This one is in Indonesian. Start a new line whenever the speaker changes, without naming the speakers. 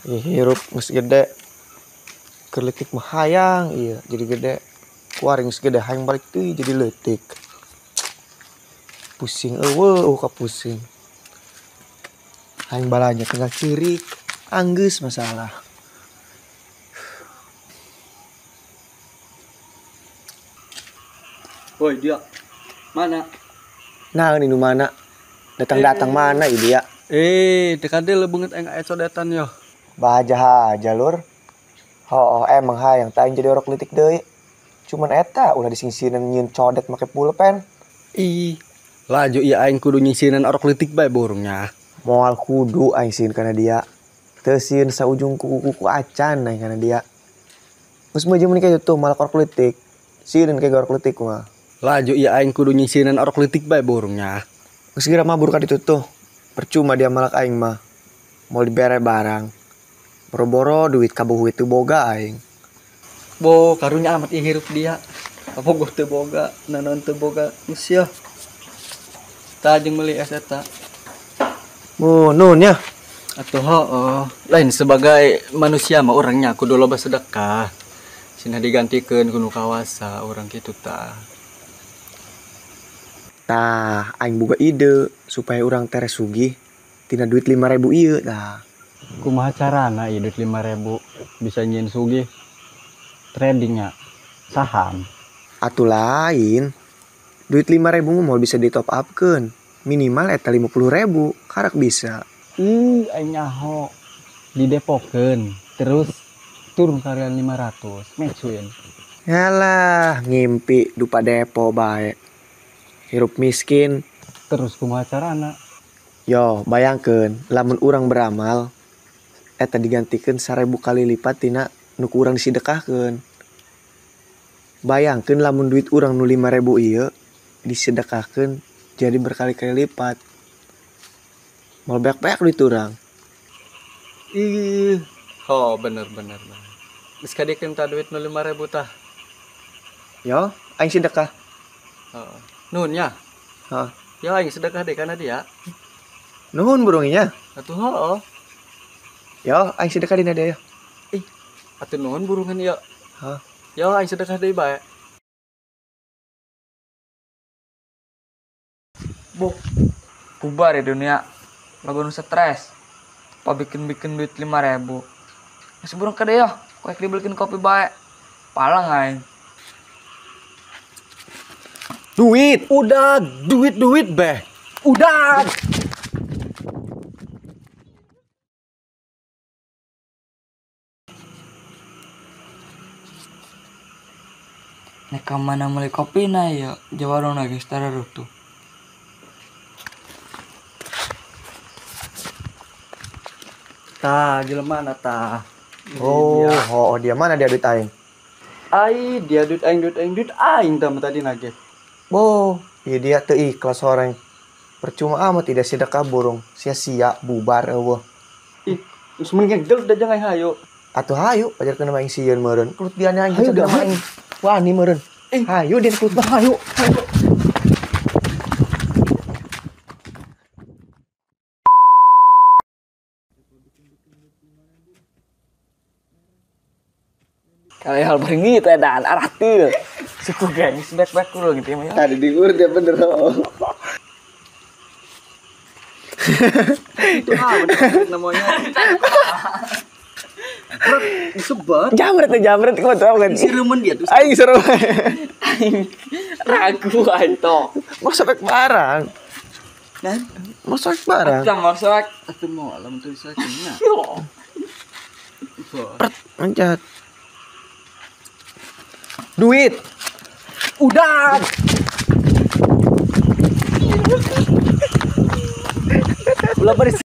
Hirup geus gede. Keur leutik mah hayang iya jadi gede. Kuaring geus gede hayang balik teuy jadi leutik. Pusing eueuh ka pusing. Hayang balanya tinggal cirik, anggeus masalah.
Woi dia mana?
Nah ini nu mana? Datang-datang mana ieu dia?
Dekat dia lebeungeut aing aya codetan yo.
Bahaja aja lur. Emang hayang tah aing jadi orok leutik deui. Cuman eta ulah disingsinan nyieun codet make pulpen.
Laju ieu aing kudu nyisinan orok leutik bae burungnya.
Moal kudu aing sieun kana dia. Teu sieun saujung kuku-kuku acan aing kana dia. Geus meuje meni kitu tuh malak orok leutik. Sieun ke orok leutik mah.
Laju ieu aing kudu nyisinan orok leutik bae burungnya.
Geus geura mabur ka ditu tuh. Percuma dia malak aing mah. Mau dibere barang. Boro-boro duit kabogoh teu boga aing.
Bo karunya amat ieu hirup dia. Kabogoh teu boga, nanon teu boga. Geus ya. Tah jeung meuli es eta.
Nun ya.
Atuh lain sebagai manusia mah orangnya kudu loba sedekah. Cenah digantikeun ku nu kawasa urang kitu tah.
Tah, aing boga ide supaya urang teres sugih tina duit 5.000 ieu tah.
Kumaha carana ieu duit 5.000 bisa nyieun sugih? Tradingnya saham.
Atuh lain. Duit 5.000 mah moal bisa di top upkeun. Minimal eta 50.000 karak bisa.
Aing nyaho didepokeun terus turun kalian 500 mecuin.
Yalah, ngimpi dupa depo bae. Hirup miskin.
Terus kumaha carana?
Yo, bayangkeun lamun urang beramal eta digantikeun 1000 kali lipat tina nu urang disedekahkeun. Bayangkeun lamun duit urang nu 5.000 ieu disedekahkeun jadi berkali-kali lipat. Mal banyak-banyak duit urang.
Bener. Geus kadikeun tah duit nu 5.000 tah.
Yo, aing sedekah.
Nuhun nya. Ya aing sedekah deh kana dia.
Nuhun burungnya.
Atuh
Yo, aing sedekah dina dia.
Atuh nuhun burungan ya. Ya aing sedekah deui bae.
Bu, bubar ya dunia. Lagu stres. Pa bikin duit 5.000. Masih burung kada ya. Kuek dibelikin kopi bae. Palang aing.
Duit.
Udah, duit beh. Udah.
Nek mana mulai kopi na ya. Jawarong lagi setara rutu.
Tah, jelema na tah.
Dia mana dia duit aing?
Dia duit aing tah tadi nage.
Iya dia teu ikhlas orang. Percuma amat tidak sedekah burung. Sia-sia bubar eueuh.
Geus mending gedeg da jangan hayu.
Atuh hayu ajarkeun aing sieun meureun. Kulut diana aing jeung aing. Wani meureun. Hayu den kulut mah hayu.
Kalau hal beringit dan arah tuh. Suku gengs back dulu gitu ya.
Tadi diur dia bener.
Itu bener namanya. Sebat.
Jamret kau tahu kan?
Siruman dia tuh.
Aing seru.
Aing ragu aing.
Maksudnya barang.
Nah,
Maksudnya barang.
kita masak.
Atuh mau alam tuh sakitnya.
Yo.
Mencet. Duit.
Udah.
Ulah beres